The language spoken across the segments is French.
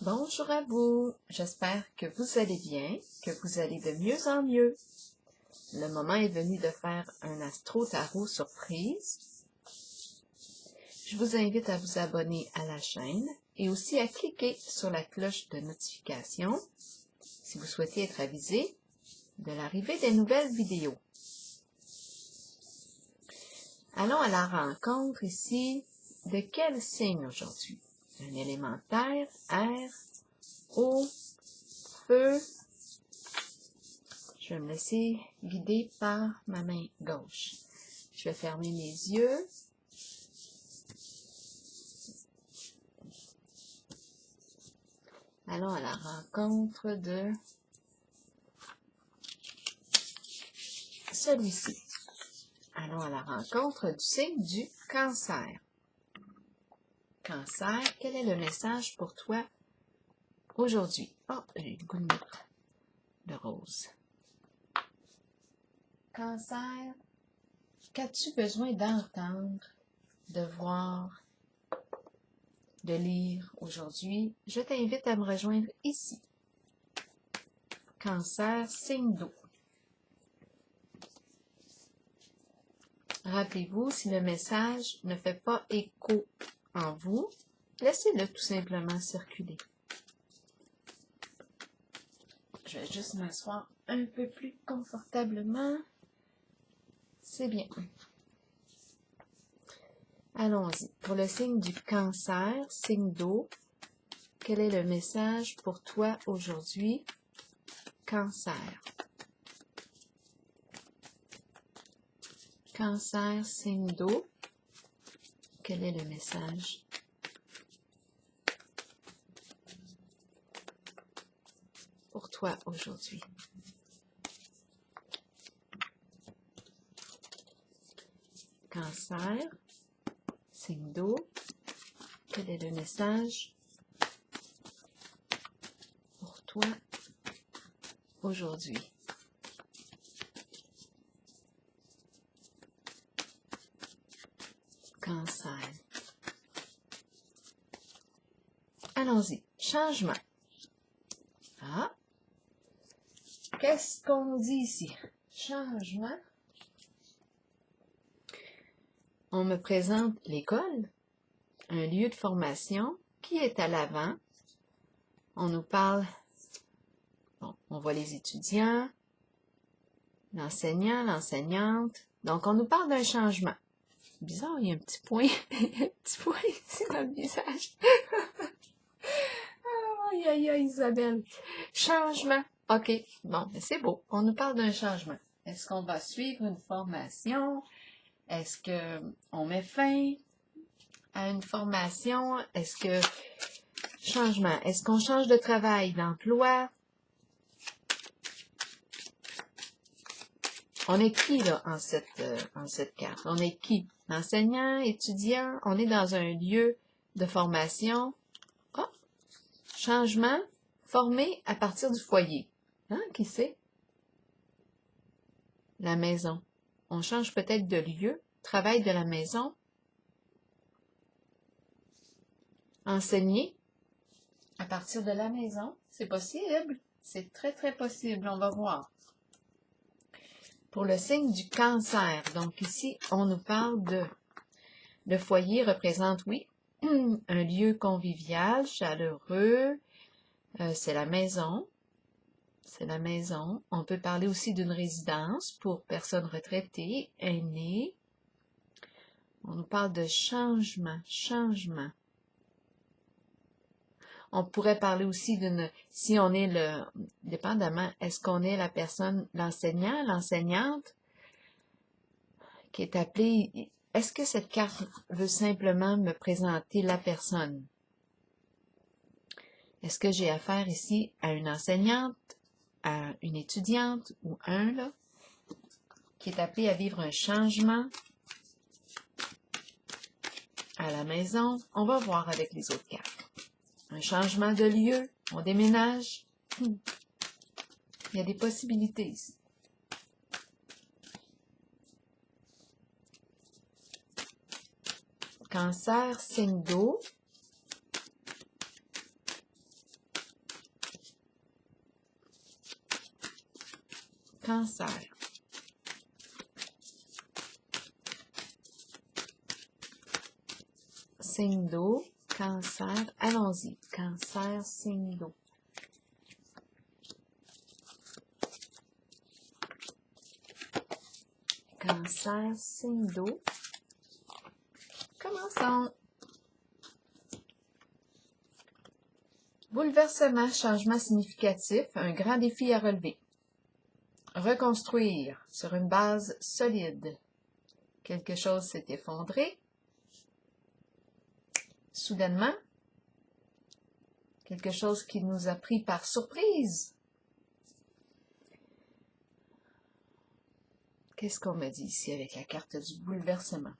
Bonjour à vous, j'espère que vous allez bien, que vous allez de mieux en mieux. Le moment est venu de faire un astro-tarot surprise. Je vous invite à vous abonner à la chaîne et aussi à cliquer sur la cloche de notification si vous souhaitez être avisé de l'arrivée des nouvelles vidéos. Allons à la rencontre ici de quel signe aujourd'hui? Un élémentaire, air, eau, feu. Je vais me laisser guider par ma main gauche. Je vais fermer mes yeux. Allons à la rencontre de celui-ci. Allons à la rencontre du signe du Cancer. Cancer, quel est le message pour toi aujourd'hui? Oh, j'ai le goût de mettre le rose. Cancer, qu'as-tu besoin d'entendre, de voir, de lire aujourd'hui? Je t'invite à me rejoindre ici. Cancer, signe d'eau. Rappelez-vous, si le message ne fait pas écho en vous, laissez-le tout simplement circuler. Je vais juste m'asseoir un peu plus confortablement. C'est bien. Allons-y. Pour le signe du Cancer, signe d'eau, quel est le message pour toi aujourd'hui, Cancer? Cancer, signe d'eau, quel est le message? Pour toi aujourd'hui. Cancer, signe d'eau, quel est le message pour toi aujourd'hui? Cancer. Allons-y. Changement. Ah! Qu'est-ce qu'on nous dit ici? Changement. On me présente l'école, un lieu de formation qui est à l'avant. On nous parle, bon, on voit les étudiants, l'enseignant, l'enseignante. Donc, on nous parle d'un changement. Bizarre, il y a un petit point, un petit point ici dans le visage. Aïe, aïe, aïe, Isabelle. Changement. OK, bon, mais c'est beau. On nous parle d'un changement. Est-ce qu'on va suivre une formation? Est-ce qu'on met fin à une formation? Est-ce que... Changement. Est-ce qu'on change de travail, d'emploi? On est qui, là, en cette carte? On est qui? Enseignant, étudiant? On est dans un lieu de formation. Oh! Changement. Formé à partir du foyer. Hein? Qui sait? La maison. On change peut-être de lieu. Travail de la maison. Enseigner à partir de la maison. C'est possible. C'est très, très possible. On va voir. Pour le signe du Cancer, donc ici, on nous parle de... Le foyer représente, oui, un lieu convivial, chaleureux. C'est la maison. C'est la maison. On peut parler aussi d'une résidence pour personnes retraitées, aînées. On nous parle de changement, changement. On pourrait parler aussi d'une, si on est le, dépendamment, est-ce qu'on est la personne, l'enseignant, l'enseignante, qui est appelée, est-ce que cette carte veut simplement me présenter la personne? Est-ce que j'ai affaire ici à une enseignante, à une étudiante ou un, là, qui est appelé à vivre un changement à la maison? On va voir avec les autres cartes. Un changement de lieu, on déménage. Il y a des possibilités ici. Cancer, signe d'eau. Cancer. Signe d'eau, Cancer, allons-y. Cancer, signe d'eau. Cancer, signe d'eau. Commençons. Bouleversement, changement significatif, un grand défi à relever. Reconstruire sur une base solide. Quelque chose s'est effondré. Soudainement, quelque chose qui nous a pris par surprise. Qu'est-ce qu'on me dit ici avec la carte du bouleversement?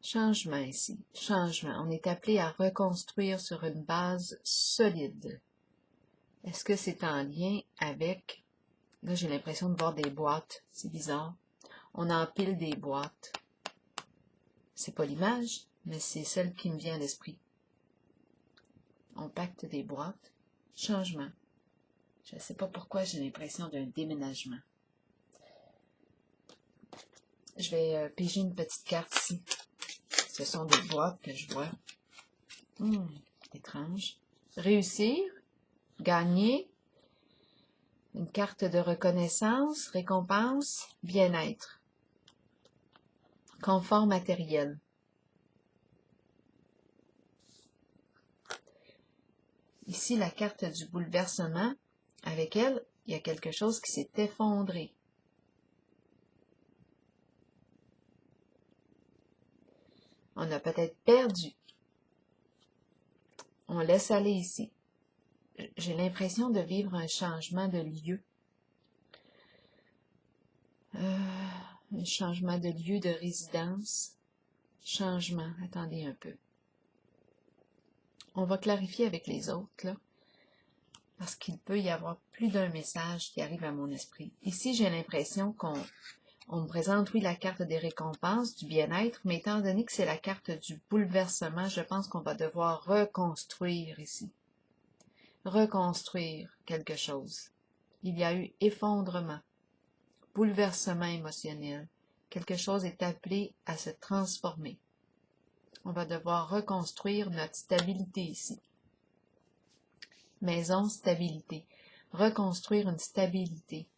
Changement ici, changement. On est appelé à reconstruire sur une base solide. Est-ce que c'est en lien avec... Là, j'ai l'impression de voir des boîtes. C'est bizarre. On empile des boîtes. C'est pas l'image, mais c'est celle qui me vient à l'esprit. On pacte des boîtes. Changement. Je ne sais pas pourquoi j'ai l'impression d'un déménagement. Je vais piger une petite carte ici. Ce sont des boîtes que je vois. Étrange. Réussir. Gagner. Une carte de reconnaissance. Récompense. Bien-être. Confort matériel. Ici, la carte du bouleversement. Avec elle, il y a quelque chose qui s'est effondré. On a peut-être perdu. On laisse aller ici. J'ai l'impression de vivre un changement de lieu. Un changement de lieu de résidence. Changement. Attendez un peu. On va clarifier avec les autres, là. Parce qu'il peut y avoir plus d'un message qui arrive à mon esprit. Ici, j'ai l'impression qu'on me présente, oui, la carte des récompenses, du bien-être, mais étant donné que c'est la carte du bouleversement, je pense qu'on va devoir reconstruire ici. Reconstruire quelque chose. Il y a eu effondrement, bouleversement émotionnel. Quelque chose est appelé à se transformer. On va devoir reconstruire notre stabilité ici. Maison, stabilité. Reconstruire une stabilité.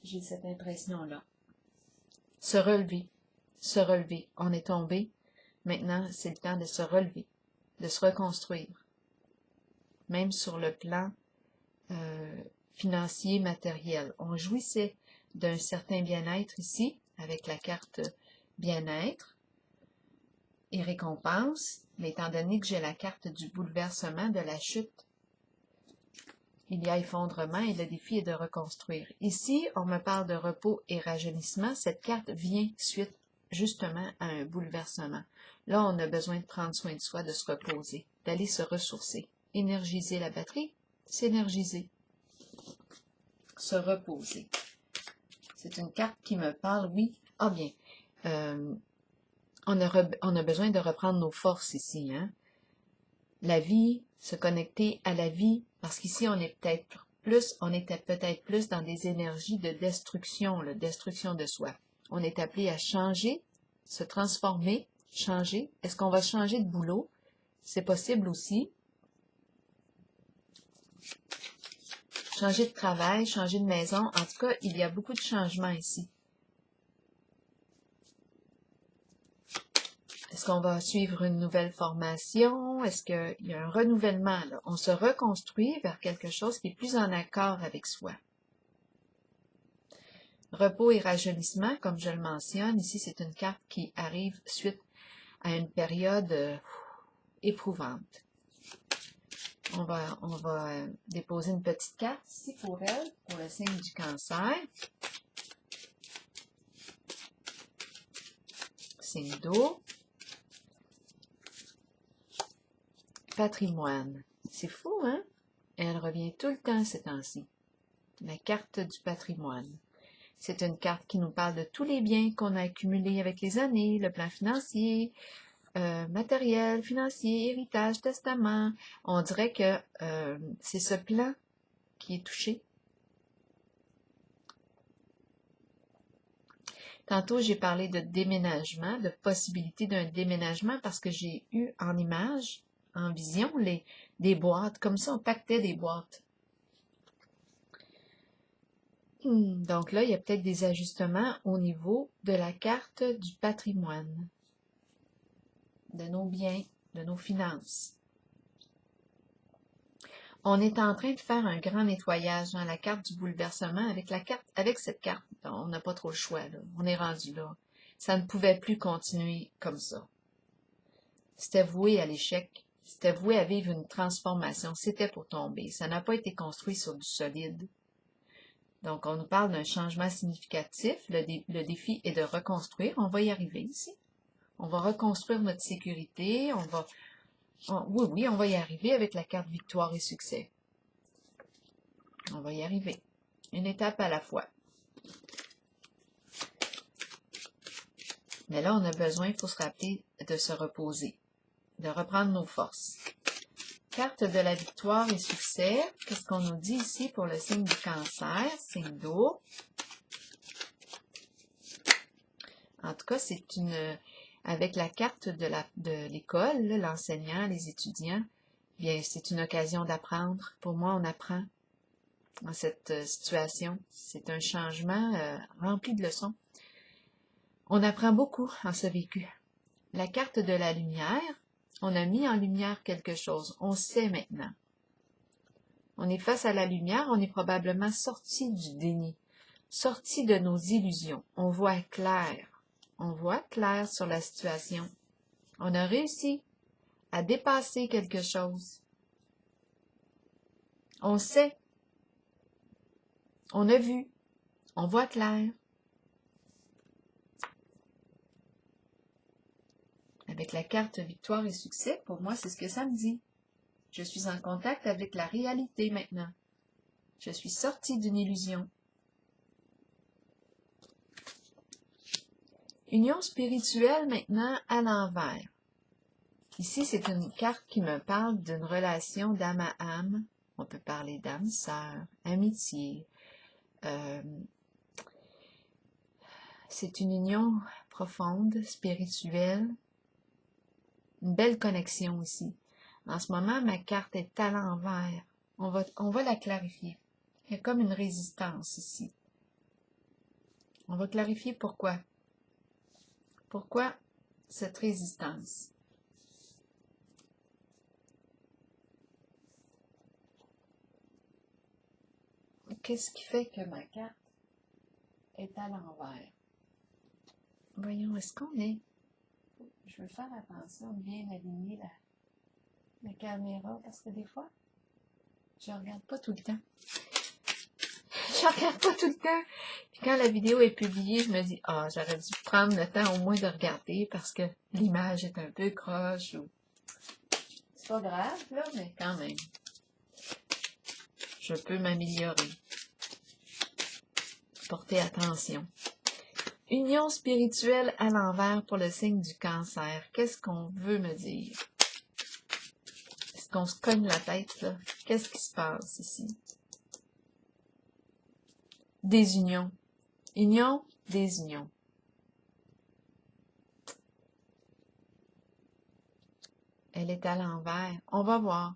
J'ai cette impression-là. Se relever. Se relever. On est tombé. Maintenant, c'est le temps de se relever, de se reconstruire. Même sur le plan financier, matériel. On jouissait d'un certain bien-être ici, avec la carte bien-être et récompense, mais étant donné que j'ai la carte du bouleversement, de la chute, il y a effondrement et le défi est de reconstruire. Ici, on me parle de repos et rajeunissement. Cette carte vient suite justement à un bouleversement. Là, on a besoin de prendre soin de soi, de se reposer, d'aller se ressourcer. Énergiser la batterie, s'énergiser. Se reposer. C'est une carte qui me parle, oui. Ah bien, on a besoin de reprendre nos forces ici, hein. La vie, se connecter à la vie, parce qu'ici, on était peut-être plus dans des énergies de destruction, la destruction de soi. On est appelé à changer, se transformer, changer. Est-ce qu'on va changer de boulot? C'est possible aussi. Changer de travail, changer de maison. En tout cas, il y a beaucoup de changements ici. Est-ce qu'on va suivre une nouvelle formation? Est-ce qu'il y a un renouvellement, là? On se reconstruit vers quelque chose qui est plus en accord avec soi. Repos et rajeunissement, comme je le mentionne, ici c'est une carte qui arrive suite à une période éprouvante. On va déposer une petite carte ici pour elle, pour le signe du cancer. Signe d'eau. Patrimoine. C'est fou, hein? Elle revient tout le temps ces temps-ci. La carte du patrimoine. C'est une carte qui nous parle de tous les biens qu'on a accumulés avec les années, le plan financier, matériel, financier, héritage, testament. On dirait que c'est ce plan qui est touché. Tantôt, j'ai parlé de déménagement, de possibilité d'un déménagement parce que j'ai eu en image, en vision, des boîtes. Comme ça, on pactait des boîtes. Donc là, il y a peut-être des ajustements au niveau de la carte du patrimoine, de nos biens, de nos finances. On est en train de faire un grand nettoyage dans la carte du bouleversement avec cette carte. On n'a pas trop le choix, là. On est rendu là. Ça ne pouvait plus continuer comme ça. C'était voué à l'échec. C'était voué à vivre une transformation. C'était pour tomber. Ça n'a pas été construit sur du solide. Donc, on nous parle d'un changement significatif. Le défi est de reconstruire. On va y arriver ici. On va reconstruire notre sécurité. Oui, on va y arriver avec la carte victoire et succès. On va y arriver. Une étape à la fois. Mais là, on a besoin, il faut se rappeler de se reposer, de reprendre nos forces. Carte de la victoire et succès. Qu'est-ce qu'on nous dit ici pour le signe du cancer? Signe d'eau. En tout cas, c'est avec la carte de l'école, l'enseignant, les étudiants, bien, c'est une occasion d'apprendre. Pour moi, on apprend dans cette situation. C'est un changement rempli de leçons. On apprend beaucoup en ce vécu. La carte de la lumière, on a mis en lumière quelque chose. On sait maintenant. On est face à la lumière, on est probablement sorti du déni, sorti de nos illusions. On voit clair. On voit clair sur la situation. On a réussi à dépasser quelque chose. On sait. On a vu. On voit clair. Avec la carte victoire et succès, pour moi, c'est ce que ça me dit. Je suis en contact avec la réalité maintenant. Je suis sortie d'une illusion. Union spirituelle maintenant à l'envers. Ici, c'est une carte qui me parle d'une relation d'âme à âme. On peut parler d'âme sœur, amitié. C'est une union profonde, spirituelle. Une belle connexion ici. En ce moment, ma carte est à l'envers. On va la clarifier. Il y a comme une résistance ici. On va clarifier pourquoi. Pourquoi cette résistance? Qu'est-ce qui fait que ma carte est à l'envers? Voyons, est-ce qu'on est? Je veux faire attention de bien aligner la caméra parce que des fois, je regarde pas tout le temps. Je regarde pas tout le temps. Puis quand la vidéo est publiée, je me dis, ah, j'aurais dû prendre le temps au moins de regarder parce que l'image est un peu croche ou... C'est pas grave, là, mais quand même. Je peux m'améliorer. Porter attention. Union spirituelle à l'envers pour le signe du cancer. Qu'est-ce qu'on veut me dire? Est-ce qu'on se cogne la tête, là? Qu'est-ce qui se passe ici? Désunion. Union, désunion. Elle est à l'envers. On va voir.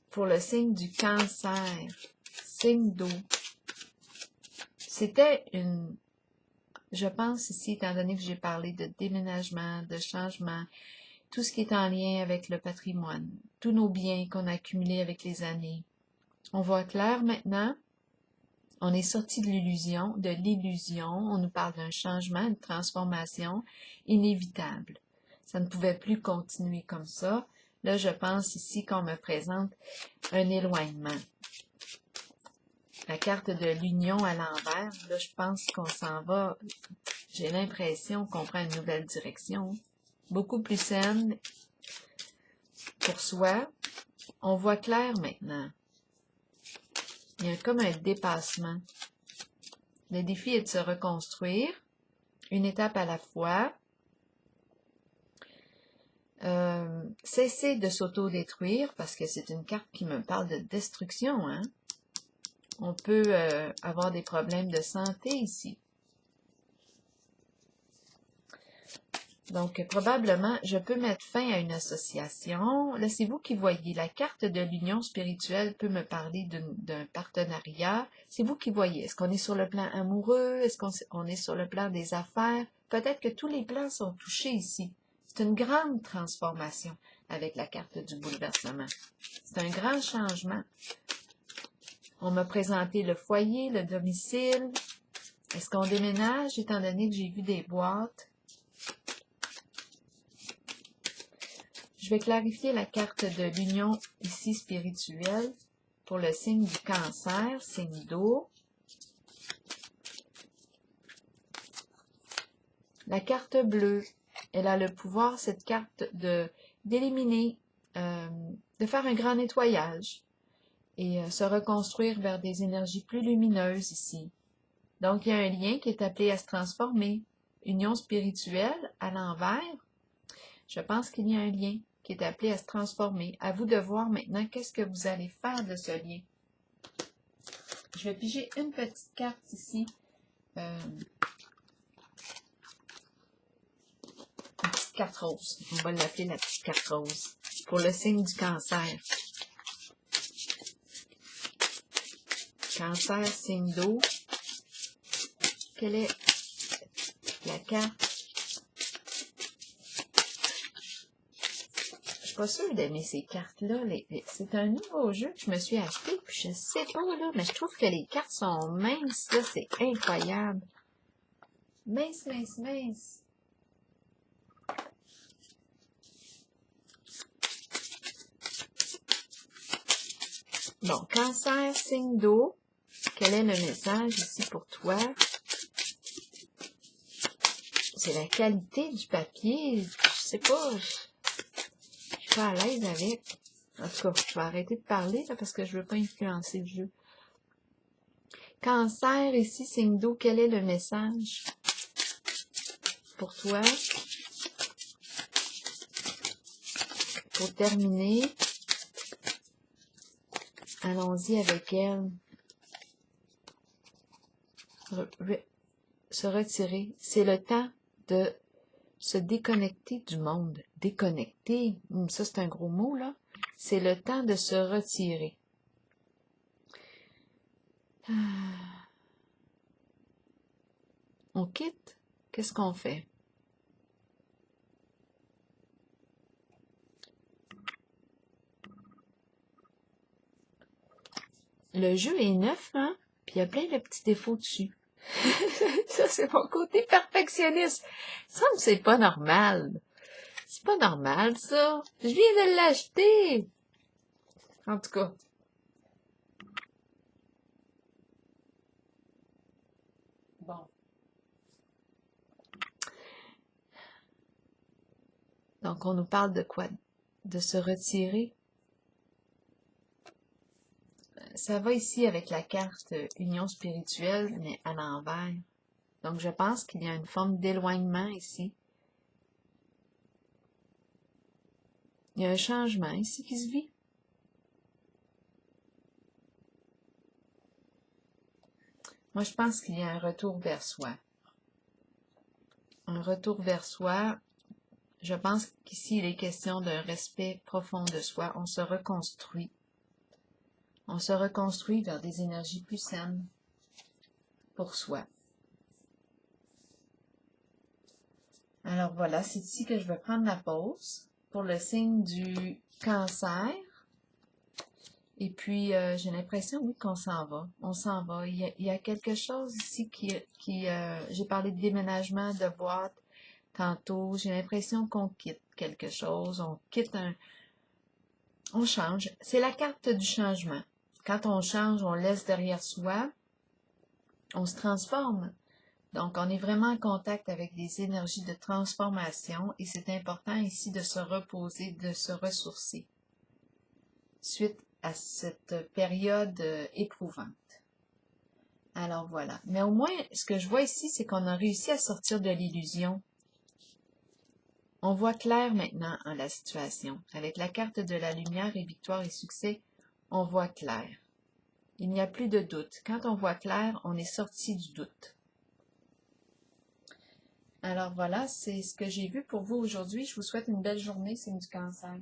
Pour le signe du cancer, signe d'eau. C'était je pense ici, étant donné que j'ai parlé de déménagement, de changement, tout ce qui est en lien avec le patrimoine, tous nos biens qu'on a accumulés avec les années. On voit clair maintenant. On est sorti de l'illusion, on nous parle d'un changement, une transformation inévitable. Ça ne pouvait plus continuer comme ça. Là, je pense ici qu'on me présente un éloignement. La carte de l'union à l'envers, là, je pense qu'on s'en va, j'ai l'impression qu'on prend une nouvelle direction, beaucoup plus saine pour soi. On voit clair maintenant. Il y a comme un dépassement. Le défi est de se reconstruire, une étape à la fois. Cesser de s'auto-détruire, parce que c'est une carte qui me parle de destruction, hein. On peut avoir des problèmes de santé ici. Donc, probablement, je peux mettre fin à une association. Là, c'est vous qui voyez. La carte de l'union spirituelle peut me parler d'un partenariat. C'est vous qui voyez. Est-ce qu'on est sur le plan amoureux? Est-ce qu'on est sur le plan des affaires? Peut-être que tous les plans sont touchés ici. C'est une grande transformation avec la carte du bouleversement. C'est un grand changement. On m'a présenté le foyer, le domicile. Est-ce qu'on déménage, étant donné que j'ai vu des boîtes? Je vais clarifier la carte de l'union ici spirituelle pour le signe du Cancer, signe d'eau. La carte bleue, elle a le pouvoir, cette carte, d'éliminer, de faire un grand nettoyage et se reconstruire vers des énergies plus lumineuses ici. Donc, il y a un lien qui est appelé à se transformer. Union spirituelle à l'envers. Je pense qu'il y a un lien qui est appelé à se transformer. À vous de voir maintenant qu'est-ce que vous allez faire de ce lien. Je vais piger une petite carte ici. Une petite carte rose. On va l'appeler la petite carte rose. Pour le signe du Cancer. Cancer, signe d'eau. Quelle est la carte? Je suis pas sûre d'aimer ces cartes-là. C'est un nouveau jeu que je me suis acheté, puis je sais pas, là, mais je trouve que les cartes sont minces, là, c'est incroyable. Mince, mince, mince. Bon, Cancer, signe d'eau. Quel est le message ici pour toi? C'est la qualité du papier. Je sais pas. Je suis pas à l'aise avec. En tout cas, je vais arrêter de parler là, parce que je veux pas influencer le jeu. Cancer, ici, signe d'eau. Quel est le message pour toi? Pour terminer, allons-y avec elle. Se retirer. C'est le temps de se déconnecter du monde. Déconnecter, ça c'est un gros mot là. C'est le temps de se retirer. On quitte? Qu'est-ce qu'on fait? Le jeu est neuf, hein? Puis il y a plein de petits défauts dessus. Ça, c'est mon côté perfectionniste. Ça, c'est pas normal. C'est pas normal, ça. Je viens de l'acheter. En tout cas. Bon. Donc, on nous parle de quoi? De se retirer. Ça va ici avec la carte union spirituelle, mais à l'envers. Donc, je pense qu'il y a une forme d'éloignement ici. Il y a un changement ici qui se vit. Moi, je pense qu'il y a un retour vers soi. Un retour vers soi. Je pense qu'ici, il est question d'un respect profond de soi. On se reconstruit. On se reconstruit vers des énergies plus saines pour soi. Alors voilà, c'est ici que je vais prendre la pause pour le signe du Cancer. Et puis, j'ai l'impression, oui, qu'on s'en va. On s'en va. Il y a quelque chose ici j'ai parlé de déménagement, de boîte tantôt. J'ai l'impression qu'on quitte quelque chose. On quitte on change. C'est la carte du changement. Quand on change, on laisse derrière soi. On se transforme. Donc, on est vraiment en contact avec des énergies de transformation et c'est important ici de se reposer, de se ressourcer suite à cette période éprouvante. Alors voilà. Mais au moins, ce que je vois ici, c'est qu'on a réussi à sortir de l'illusion. On voit clair maintenant en la situation. Avec la carte de la lumière et victoire et succès, on voit clair. Il n'y a plus de doute. Quand on voit clair, on est sorti du doute. Alors voilà, c'est ce que j'ai vu pour vous aujourd'hui. Je vous souhaite une belle journée, signe du Cancer.